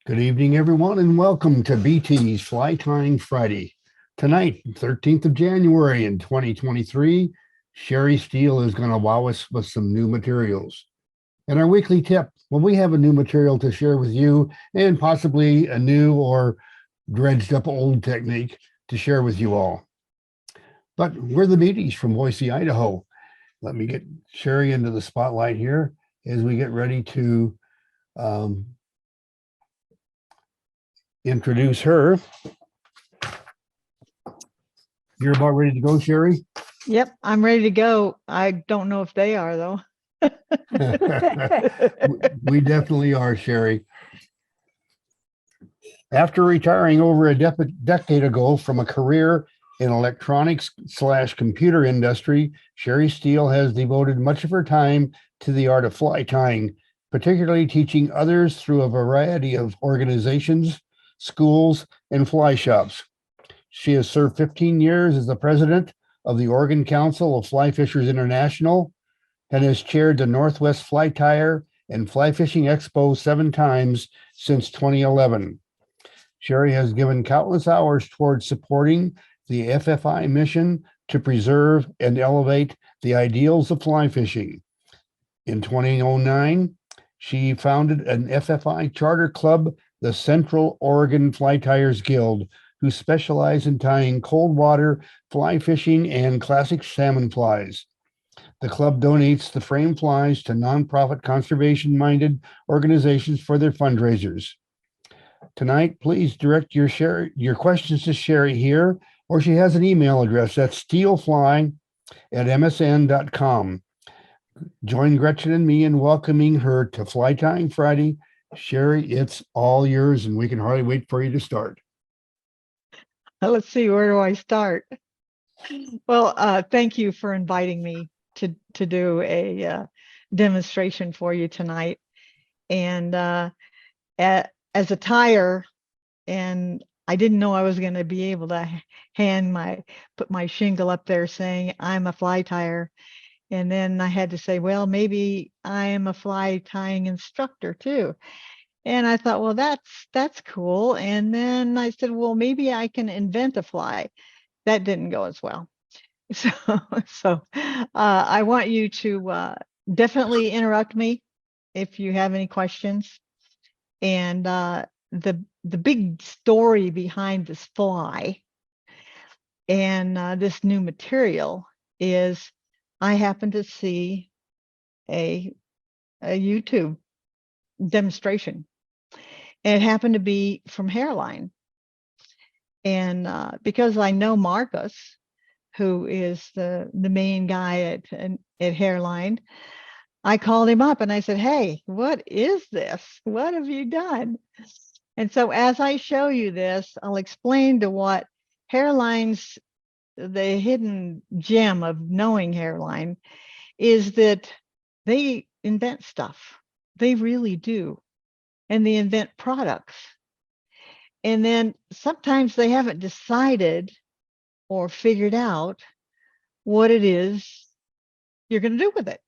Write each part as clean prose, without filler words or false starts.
Good evening, everyone, and welcome to BT's Fly Tying Friday. Tonight, 13th of January in 2023, Sherry Steele is going to wow us with some new materials. And our weekly tip, when we have a new material to share with you and possibly a new or dredged up old technique to share with you all. But we're the Beaties from Boise, Idaho. Let me get Sherry into the spotlight here as we get ready to um, introduce her. You're about ready to go, Sherry? Yep, I'm ready to go. I don't know if they are though. We definitely are, Sherry. After retiring over a decade ago from a career in electronics/computer industry, Sherry Steele has devoted much of her time to the art of fly tying, particularly teaching others through a variety of organizations, schools, and fly shops. She has served 15 years as the president of the Oregon Council of Fly Fishers International and has chaired the Northwest Fly Tyer and Fly Fishing Expo 7 times since 2011. Sherry has given countless hours towards supporting the FFI mission to preserve and elevate the ideals of fly fishing. In 2009, she founded an FFI charter club, the Central Oregon Fly Tyers Guild, who specialize in tying cold water fly fishing and classic salmon flies. The club donates the frame flies to nonprofit conservation-minded organizations for their fundraisers. Tonight, please direct your questions to Sherry here, or she has an email address that's steelfly@msn.com. Join Gretchen and me in welcoming her to Fly Tying Friday. Sherry, it's all yours, and we can hardly wait for you to start. Let's see, where do I start? Well, thank you for inviting me to do a demonstration for you tonight. And as a tyer, and I didn't know I was going to be able to put my shingle up there saying I'm a fly tyer. And then I had to say, well, maybe I am a fly tying instructor too. And I thought, well, that's cool. And then I said, well, maybe I can invent a fly. That didn't go as well. So, I want you to definitely interrupt me if you have any questions. And the big story behind this fly and this new material is I happened to see a YouTube demonstration. And it happened to be from Hareline. And because I know Marcus, who is the main guy at Hareline, I called him up and I said, hey, what is this? What have you done? And so as I show you this, I'll explain to what Hareline's, the hidden gem of knowing Hareline is that they invent stuff. They really do. And they invent products. And then sometimes they haven't decided or figured out what it is you're going to do with it.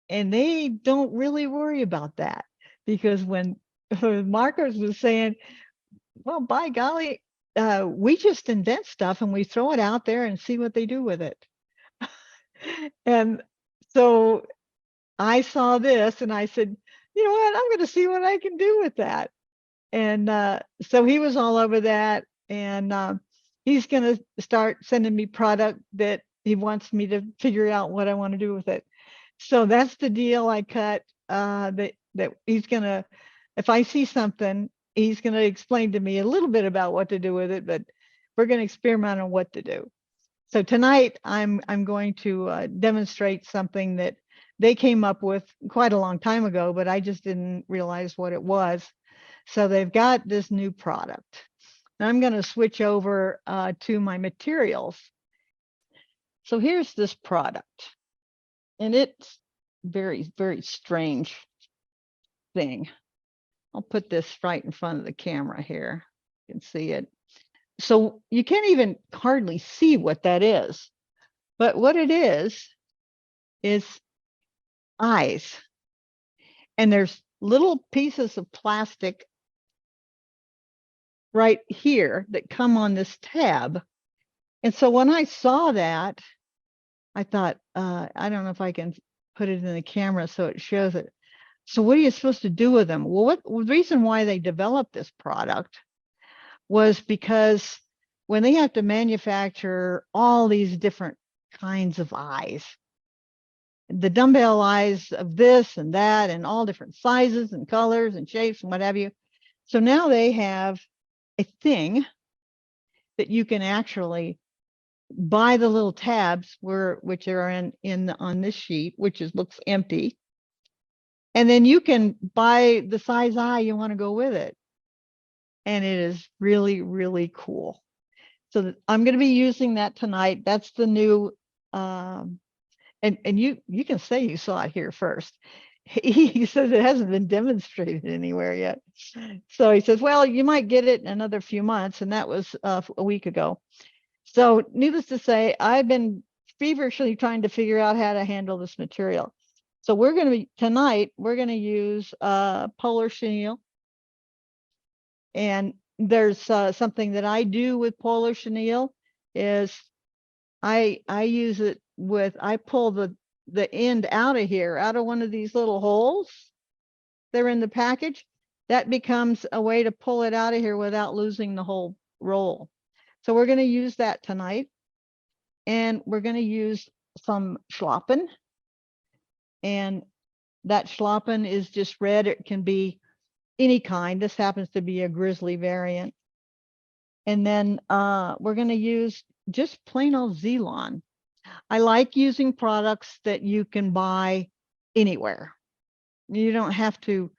And they don't really worry about that because when Marcus was saying, well, by golly, we just invent stuff and we throw it out there and see what they do with it. And so I saw this and I said, you know what, I'm going to see what I can do with that. And so he was all over that. And he's going to start sending me product that he wants me to figure out what I want to do with it. So that's the deal I cut, that he's going to, if I see something, he's going to explain to me a little bit about what to do with it, but we're going to experiment on what to do. So tonight I'm going to demonstrate something that they came up with quite a long time ago, but I just didn't realize what it was. So they've got this new product. Now I'm going to switch over to my materials. So here's this product. And it's very, very strange thing. I'll put this right in front of the camera here. You can see it. So you can't even hardly see what that is. But what it is eyes. And there's little pieces of plastic right here that come on this tab. And so when I saw that, I thought, I don't know if I can put it in the camera so it shows it. So what are you supposed to do with them? Well, the reason why they developed this product was because when they have to manufacture all these different kinds of eyes, the dumbbell eyes of this and that, and all different sizes and colors and shapes and what have you. So now they have a thing that you can actually buy the little tabs which are in on this sheet, which looks empty. And then you can buy the size eye you want to go with it. And it is really, really cool. So I'm going to be using that tonight. That's the new, and you can say you saw it here first. He says it hasn't been demonstrated anywhere yet. So he says, well, you might get it in another few months. And that was a week ago. So needless to say, I've been feverishly trying to figure out how to handle this material. So we're going to tonight, we're going to use polar chenille. And there's something that I do with polar chenille is I use it with, I pull the end out of here, out of one of these little holes. They're in the package. That becomes a way to pull it out of here without losing the whole roll. So we're going to use that tonight. And we're going to use some schlappen. And that schlappen is just red. It can be any kind. This happens to be a grizzly variant. And then we're going to use just plain old Zelon. I like using products that you can buy anywhere. You don't have to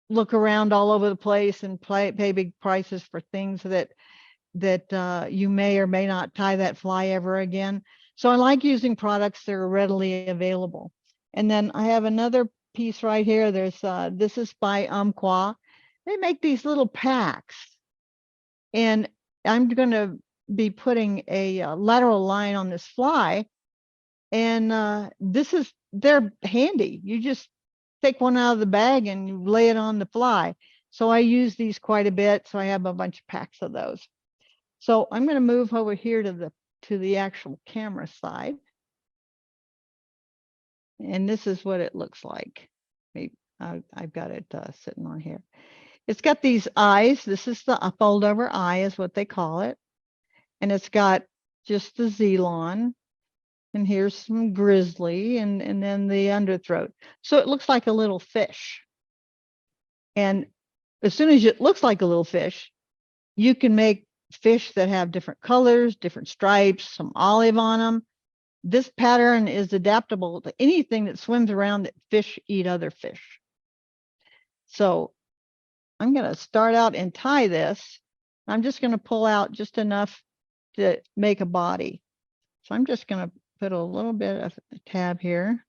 look around all over the place and pay big prices for things that you may or may not tie that fly ever again. So I like using products that are readily available. And then I have another piece right here. There's this is by Umpqua. They make these little packs. And I'm going to be putting a lateral line on this fly. And they're handy. You just take one out of the bag and you lay it on the fly. So I use these quite a bit. So I have a bunch of packs of those. So I'm going to move over here to the actual camera side. And this is what it looks like. I've got it sitting on here. It's got these eyes. This is the fold over eye is what they call it. And it's got just the Zelon. And here's some grizzly and then the underthroat. So it looks like a little fish. And as soon as it looks like a little fish, you can make fish that have different colors, different stripes, some olive on them. This pattern is adaptable to anything that swims around that fish eat other fish. So I'm going to start out and tie this. I'm just going to pull out just enough to make a body. So I'm just going to put a little bit of a tab here.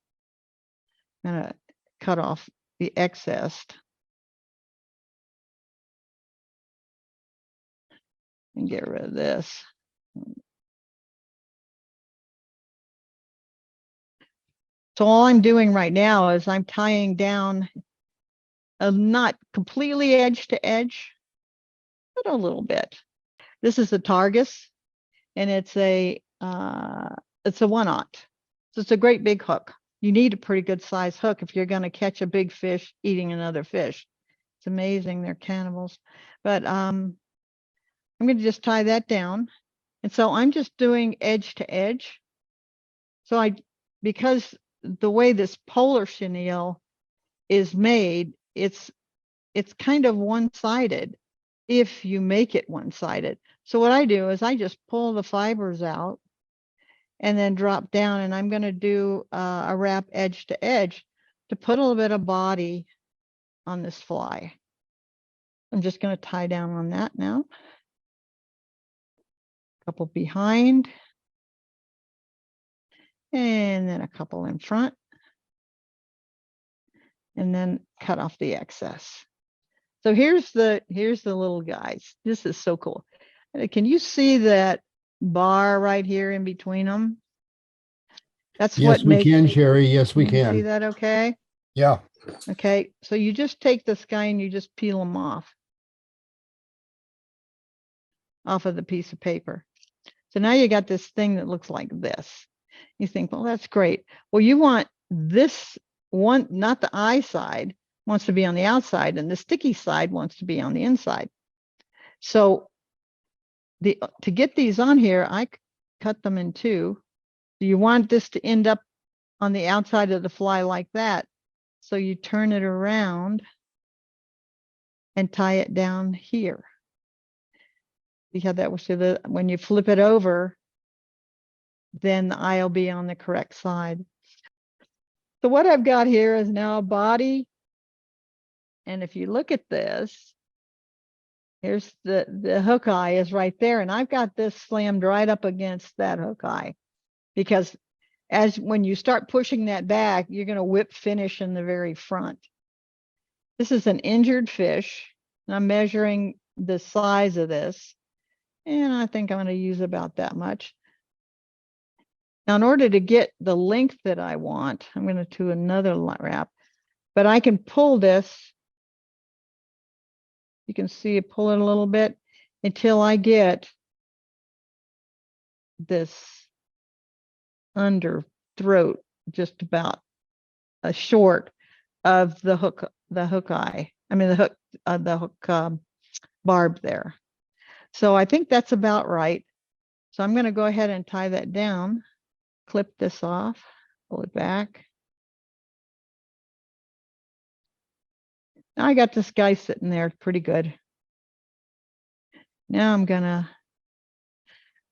I'm going to cut off the excess. And get rid of this. So all I'm doing right now is I'm tying down, not completely edge to edge, but a little bit. This is a Targus, and it's a 1/0. So it's a great big hook. You need a pretty good size hook if you're going to catch a big fish eating another fish. It's amazing, they're cannibals. But I'm going to just tie that down. And so I'm just doing edge to edge. So because the way this polar chenille is made, it's kind of one-sided if you make it one-sided. So what I do is I just pull the fibers out and then drop down, and I'm going to do a wrap edge to edge to put a little bit of body on this fly. I'm just going to tie down on that now. A couple behind. And then a couple in front. And then cut off the excess. So here's the little guys. This is so cool. Can you see that bar right here in between them? That's Yes, what we makes. can, Sherry. Yes, we Can you see can. that okay? Yeah. Okay, so you just take this guy and you just peel him off. off of the piece of paper. So now you got this thing that looks like this. You think, well, that's great. Well, you want this one, not the eye side wants to be on the outside, and the sticky side wants to be on the inside. So to get these on here, I cut them in two. Do you want this to end up on the outside of the fly like that? So you turn it around and tie it down here. See how that was, so when you flip it over, then the eye will be on the correct side. So what I've got here is now a body. And if you look at this, here's the hook eye is right there. And I've got this slammed right up against that hook eye, because when you start pushing that back, you're going to whip finish in the very front. This is an injured fish. And I'm measuring the size of this. And I think I'm going to use about that much. Now, in order to get the length that I want, I'm going to do another wrap, but I can pull this. You can see it, pull it a little bit until I get this under throat, just about a short of the hook eye. I mean, the hook barb there. So I think that's about right. So I'm going to go ahead and tie that down, clip this off, pull it back. Now I got this guy sitting there pretty good. Now I'm going to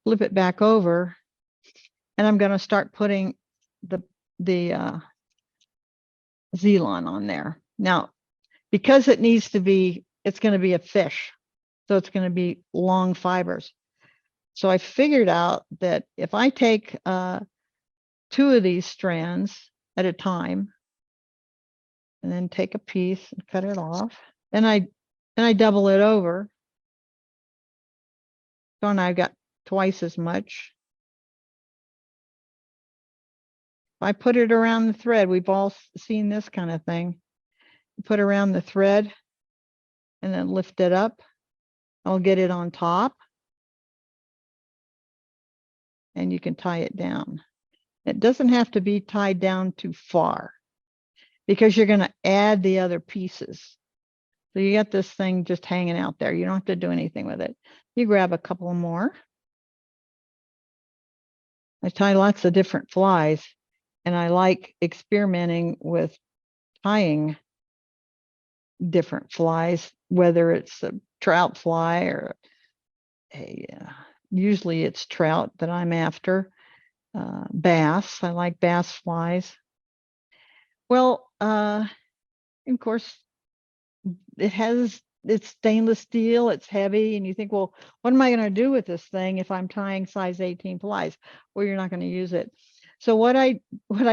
flip it back over, and I'm going to start putting the Zelon on there. Now, because it needs to be, it's going to be a fish, so it's going to be long fibers. So I figured out that if I take 2 of these strands at a time, and then take a piece and cut it off, and I double it over, so now I've got twice as much. If I put it around the thread, we've all seen this kind of thing. Put around the thread and then lift it up. I'll get it on top, and you can tie it down. It doesn't have to be tied down too far, because you're going to add the other pieces. So you got this thing just hanging out there. You don't have to do anything with it. You grab a couple more. I tie lots of different flies, and I like experimenting with tying different flies, whether it's a trout fly or usually it's trout that I'm after. Bass, I like bass flies. Well, of course, it's stainless steel, it's heavy, and you think, well, what am I going to do with this thing if I'm tying size 18 flies? Well, you're not going to use it. So what I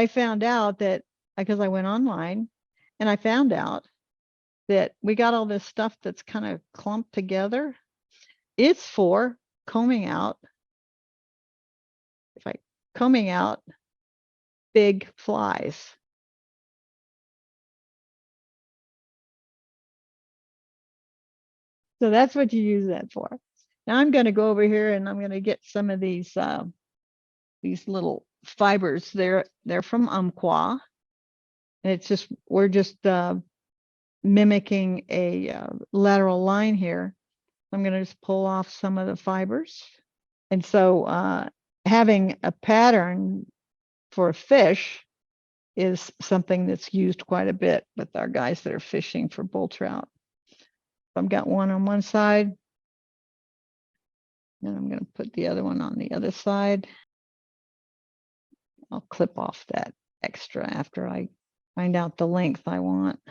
found out, that because I went online and I found out that we got all this stuff that's kind of clumped together. It's for combing out big flies. So that's what you use that for. Now I'm going to go over here and I'm going to get some of these little fibers. They're from Umpqua, and it's just, we're just mimicking a lateral line here. I'm going to just pull off some of the fibers. And so having a pattern for a fish is something that's used quite a bit with our guys that are fishing for bull trout. I've got one on one side, and I'm going to put the other one on the other side. I'll clip off that extra after I find out the length I want.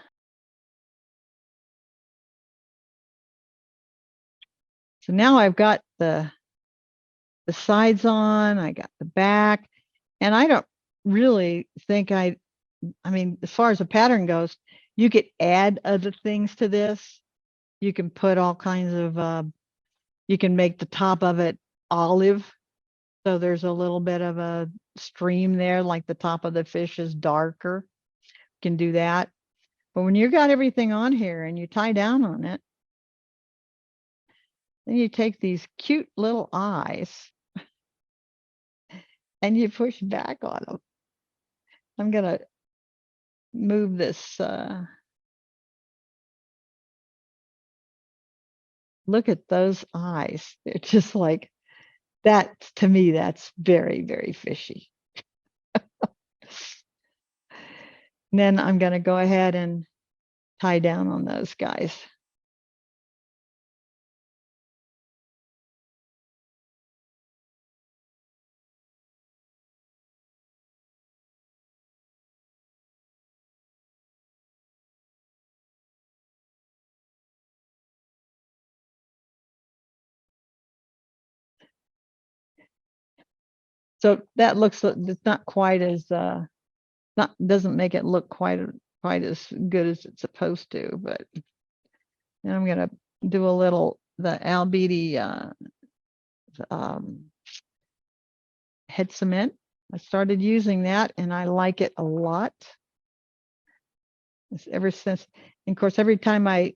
So now I've got the sides on, I got the back, and I don't really think I mean, as far as the pattern goes, you could add other things to this. You can put all kinds of, you can make the top of it olive. So there's a little bit of a stream there, like the top of the fish is darker. You can do that. But when you got everything on here and you tie down on it, Then you take these cute little eyes and you push back on them. I'm going to move this. Look at those eyes. They're just like that. To me, that's very, very fishy. And then I'm going to go ahead and tie down on those guys. So that looks, it's not quite as, doesn't make it look quite as good as it's supposed to, but then I'm going to do a little, the Albedo head cement. I started using that and I like it a lot. Ever since, and of course, every time I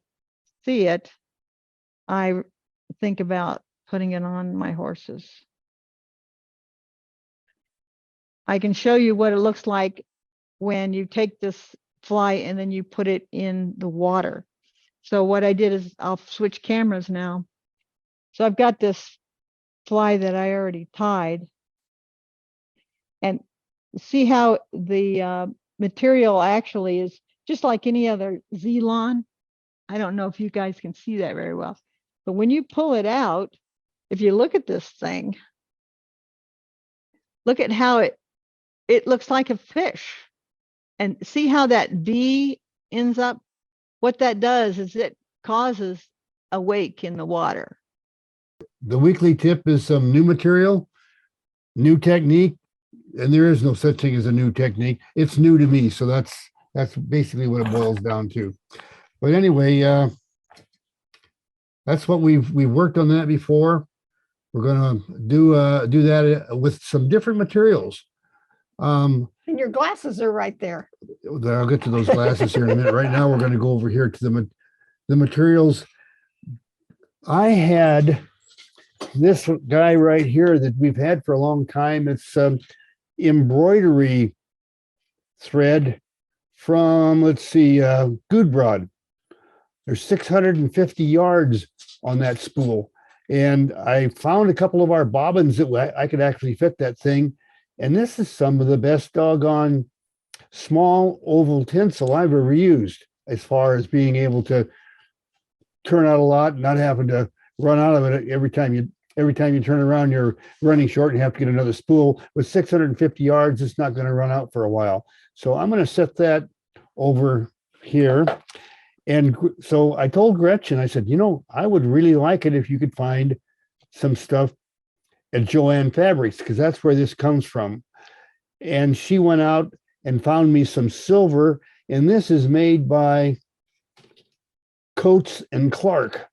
see it, I think about putting it on my horses. I can show you what it looks like when you take this fly and then you put it in the water. So what I did is I'll switch cameras now. So I've got this fly that I already tied. And see how the material actually is just like any other Z-Lon. I don't know if you guys can see that very well. But when you pull it out, if you look at this thing, look at how it looks like a fish. And see how that V ends up? What that does is it causes a wake in the water. The weekly tip is some new material, new technique, and there is no such thing as a new technique. It's new to me, so that's basically what it boils down to. But anyway, that's what we've worked on that before. We're gonna do that with some different materials. And your glasses are right there. I'll get to those glasses here in a minute. Right now, we're going to go over here to the materials. I had this guy right here that we've had for a long time. It's embroidery thread from, let's see, Gudbrand. There's 650 yards on that spool. And I found a couple of our bobbins that I could actually fit that thing. And this is some of the best doggone small oval tinsel I've ever used, as far as being able to turn out a lot, not having to run out of it every time you turn around, you're running short and you have to get another spool. With 650 yards, it's not going to run out for a while. So I'm going to set that over here. And so I told Gretchen, I said, I would really like it if you could find some stuff at Joann Fabrics, because that's where this comes from. And she went out and found me some silver, and this is made by Coates and Clark.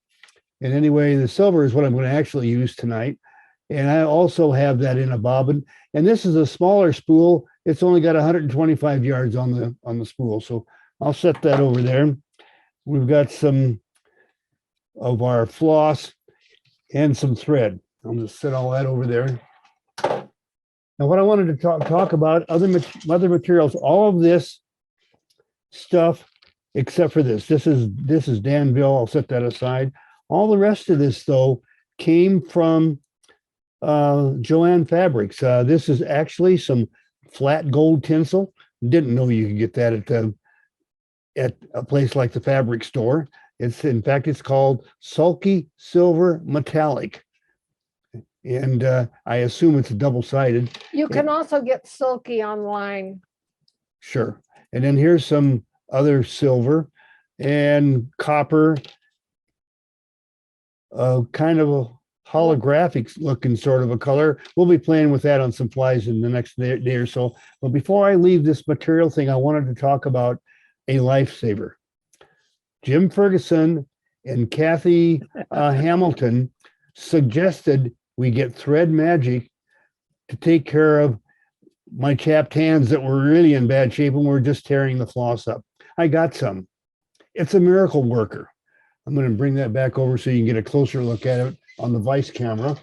And anyway, the silver is what I'm going to actually use tonight. And I also have that in a bobbin. And this is a smaller spool. It's only got 125 yards on the spool. So I'll set that over there. We've got some of our floss and some thread. I'll just set all that over there. Now, what I wanted to talk about, other materials, all of this stuff, except for this. This is Danville. I'll set that aside. All the rest of this, though, came from Joann Fabrics. This is actually some flat gold tinsel. Didn't know you could get that at a place like the fabric store. In fact, it's called Sulky Silver Metallic. And I assume it's double-sided. You can also get silky online. Sure. And then here's some other silver and copper, kind of a holographic looking sort of a color. We'll be playing with that on some flies in the next day or so. But before I leave this material thing, I wanted to talk about a lifesaver. Jim Ferguson and Kathy Hamilton suggested we get Thread Magic to take care of my chapped hands that were really in bad shape and we're just tearing the floss up. I got some. It's a miracle worker. I'm going to bring that back over so you can get a closer look at it on the Vice camera.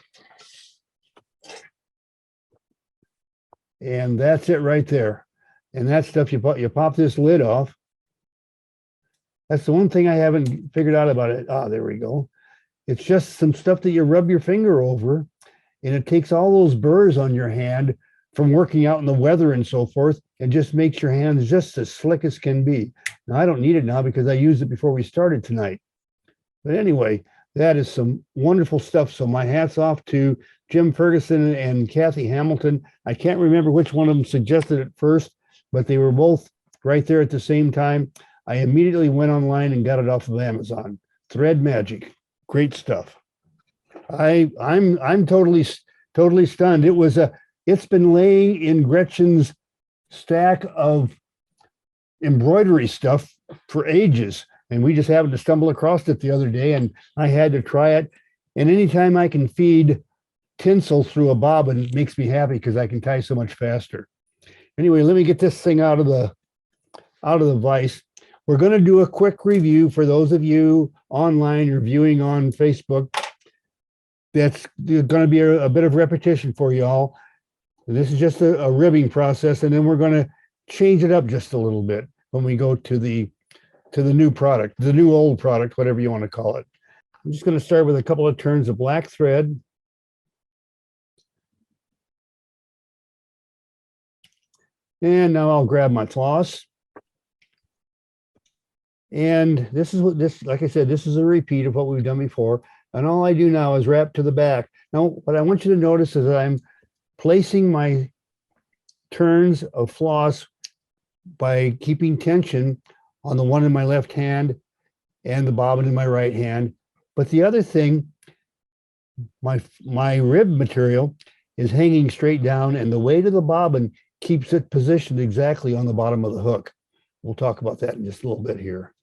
And that's it right there. And that stuff, you pop this lid off. That's the one thing I haven't figured out about it. Ah, there we go. It's just some stuff that you rub your finger over, and it takes all those burrs on your hand from working out in the weather and so forth, and just makes your hands just as slick as can be. Now, I don't need it now because I used it before we started tonight. But anyway, that is some wonderful stuff. So my hat's off to Jim Ferguson and Kathy Hamilton. I can't remember which one of them suggested it first, but they were both right there at the same time. I immediately went online and got it off of Amazon. Thread Magic, great stuff. I'm totally stunned. It's been laying in Gretchen's stack of embroidery stuff for ages, and we just happened to stumble across it the other day, and I had to try it. And anytime I can feed tinsel through a bobbin, it makes me happy because I can tie so much faster. Anyway, let me get this thing out of the vise. We're going to do a quick review for those of you online or viewing on Facebook. That's going to be a bit of repetition for you all. This is just a ribbing process, and then we're going to change it up just a little bit when we go to the new product, the new old product, whatever you want to call it. I'm just going to start with a couple of turns of black thread. And now I'll grab my floss. And this is like I said, this is a repeat of what we've done before. And all I do now is wrap to the back. Now, what I want you to notice is that I'm placing my turns of floss by keeping tension on the one in my left hand and the bobbin in my right hand. But the other thing, my rib material is hanging straight down, and the weight of the bobbin keeps it positioned exactly on the bottom of the hook. We'll talk about that in just a little bit here.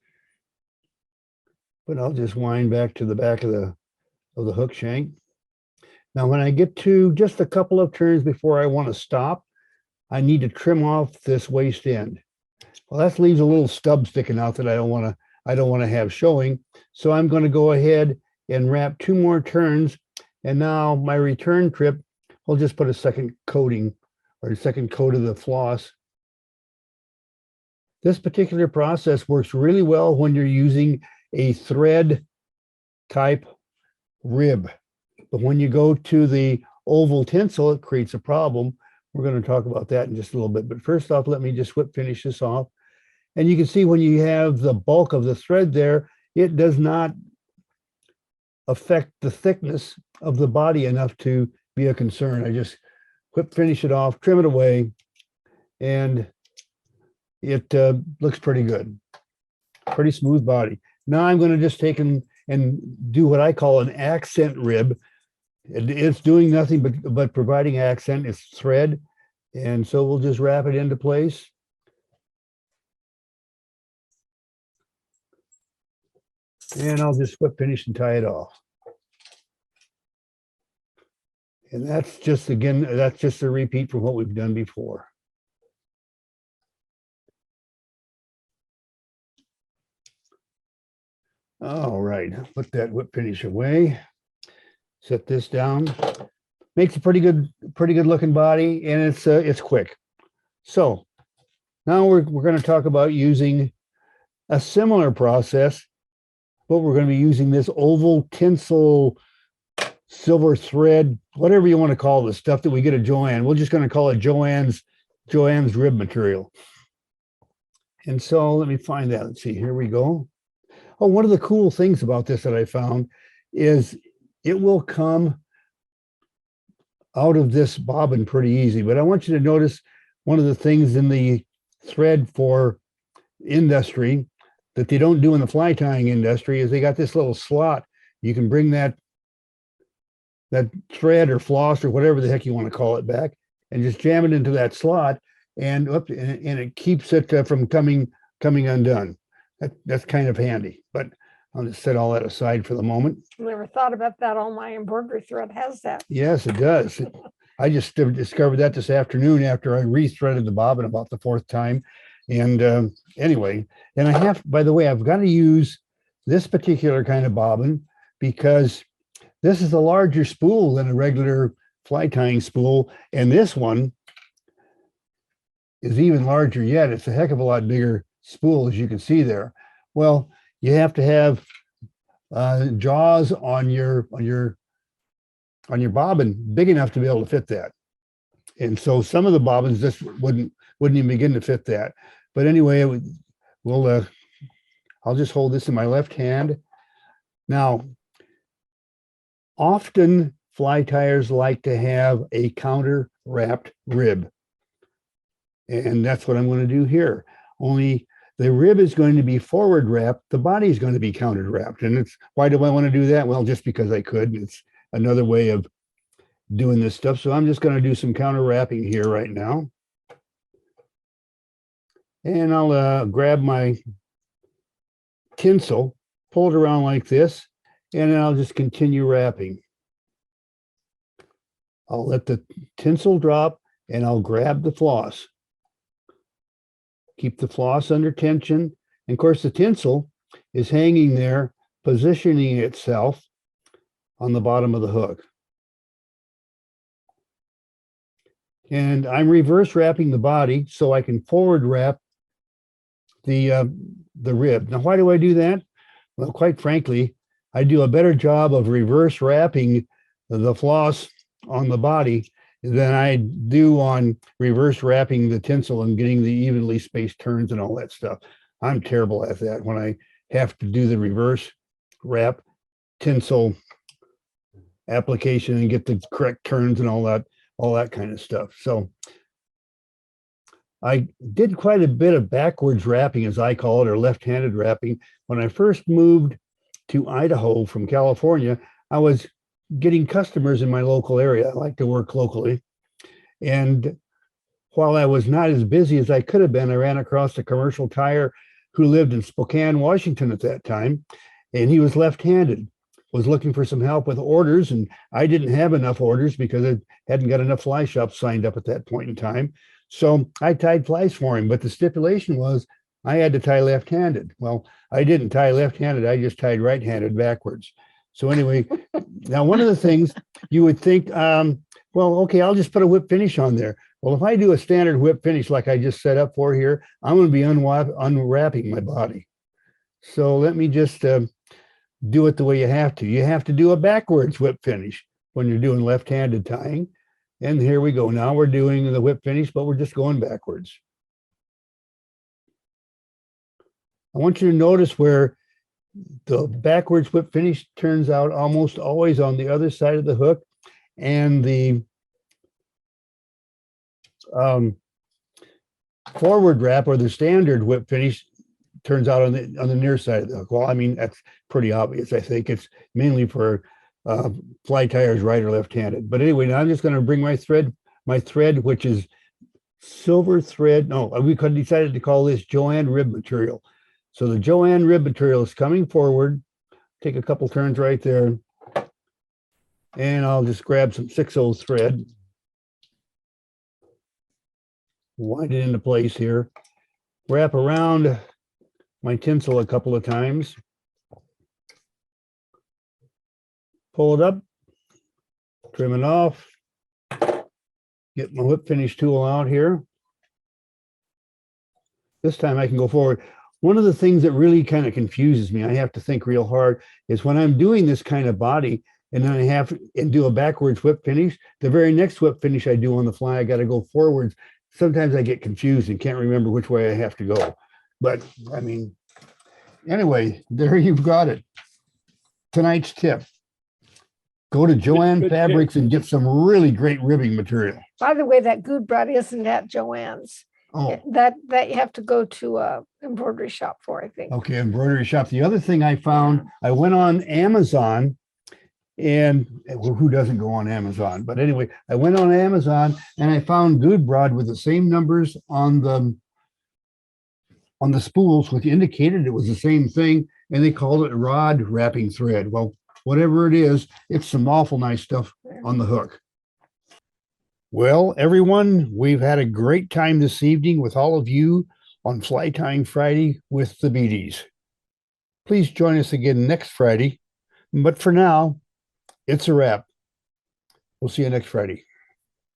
But I'll just wind back to the back of the hook shank. Now, when I get to just a couple of turns before I want to stop, I need to trim off this waist end. Well, that leaves a little stub sticking out that I don't want to have showing. So I'm going to go ahead and wrap 2 more turns. And now my return trip, we'll just put a second coating or a second coat of the floss. This particular process works really well when you're using a thread type rib. But when you go to the oval tinsel, it creates a problem. We're going to talk about that in just a little bit. But first off, let me just finish this off. And you can see when you have the bulk of the thread there, it does not affect the thickness of the body enough to be a concern. I just finish it off, trim it away, and it looks pretty good. Pretty smooth body. Now I'm going to just take and do what I call an accent rib. It's doing nothing but providing accent. It's thread. And so we'll just wrap it into place. And I'll just finish and tie it off. And that's just a repeat from what we've done before. All right, put that whip finish away. Set this down. Makes a pretty good looking body, and it's quick. So now we're going to talk about using a similar process, but we're going to be using this oval tinsel silver thread, whatever you want to call the stuff that we get at Joann. We're just going to call it Joann's rib material. And so let me find that. Let's see, here we go. Oh, one of the cool things about this that I found is it will come out of this bobbin pretty easy. But I want you to notice one of the things in the thread for industry that they don't do in the fly tying industry is they got this little slot. You can bring that thread or floss or whatever the heck you want to call it back and just jam it into that slot, and it keeps it from coming undone. That's kind of handy, but I'll just set all that aside for the moment. Never thought about that. All my embroidery thread has that. Yes, it does. I just discovered that this afternoon after I rethreaded the bobbin about the 4th time. And anyway, and by the way, I've got to use this particular kind of bobbin because this is a larger spool than a regular fly tying spool. And this one is even larger yet. It's a heck of a lot bigger spool, as you can see there. Well, you have to have jaws on your bobbin big enough to be able to fit that. And so some of the bobbins just wouldn't even begin to fit that. But anyway, I'll just hold this in my left hand. Now, often fly tiers like to have a counter wrapped rib. And that's what I'm going to do here. Only the rib is going to be forward wrapped. The body is going to be counter wrapped. And it's, why do I want to do that? Well, just because I could. It's another way of doing this stuff. So I'm just going to do some counter wrapping here right now. And I'll grab my tinsel, pull it around like this, and then I'll just continue wrapping. I'll let the tinsel drop and I'll grab the floss. Keep the floss under tension. And of course, the tinsel is hanging there, positioning itself on the bottom of the hook. And I'm reverse wrapping the body so I can forward wrap the rib. Now, why do I do that? Well, quite frankly, I do a better job of reverse wrapping the floss on the body than I do on reverse wrapping the tinsel and getting the evenly spaced turns and all that stuff. I'm terrible at that when I have to do the reverse wrap tinsel application and get the correct turns and all that kind of stuff. So I did quite a bit of backwards wrapping, as I call it, or left-handed wrapping. When I first moved to Idaho from California, I was getting customers in my local area. I like to work locally. And while I was not as busy as I could have been, I ran across a commercial tire who lived in Spokane, Washington at that time. And he was left-handed, was looking for some help with orders. And I didn't have enough orders because I hadn't got enough fly shops signed up at that point in time. So I tied flies for him. But the stipulation was I had to tie left-handed. Well, I didn't tie left-handed. I just tied right-handed backwards. So anyway, now one of the things you would think, well, okay, I'll just put a whip finish on there. Well, if I do a standard whip finish like I just set up for here, I'm going to be unwrapping my body. So let me just do it the way you have to. You have to do a backwards whip finish when you're doing left-handed tying. And here we go. Now we're doing the whip finish, but we're just going backwards. I want you to notice where the backwards whip finish turns out almost always on the other side of the hook, and the forward wrap or the standard whip finish turns out on the near side of the hook. Well, I mean, that's pretty obvious. I think it's mainly for fly tires, right or left-handed. But anyway, now I'm just going to bring my thread, which is silver thread. No, we could decided to call this Joanne rib material. So the Joanne rib material is coming forward. Take a couple turns right there. And I'll just grab some 6/0 thread. Wind it into place here. Wrap around my tinsel a couple of times. Pull it up. Trim it off. Get my whip finish tool out here. This time I can go forward. One of the things that really kind of confuses me, I have to think real hard, is when I'm doing this kind of body and then I have and do a backwards whip finish, the very next whip finish I do on the fly, I got to go forwards. Sometimes I get confused and can't remember which way I have to go. But I mean, anyway, there you've got it. Tonight's tip. Go to Joanne Fabrics and get some really great ribbing material. By the way, that good bread isn't at Joanne's. Oh, That you have to go to a embroidery shop for, I think. okay, embroidery shop. The other thing I found, I went on Amazon, and well, who doesn't go on Amazon? But anyway, I went on Amazon and I found good broad with the same numbers on the spools, which indicated it was the same thing, and they called it rod wrapping thread. Well, whatever it is, it's some awful nice stuff on the hook. Well, everyone, we've had a great time this evening with all of you on Fly Tying Friday with the Beaties. Please join us again next Friday. But for now, It's a wrap. We'll see you next Friday.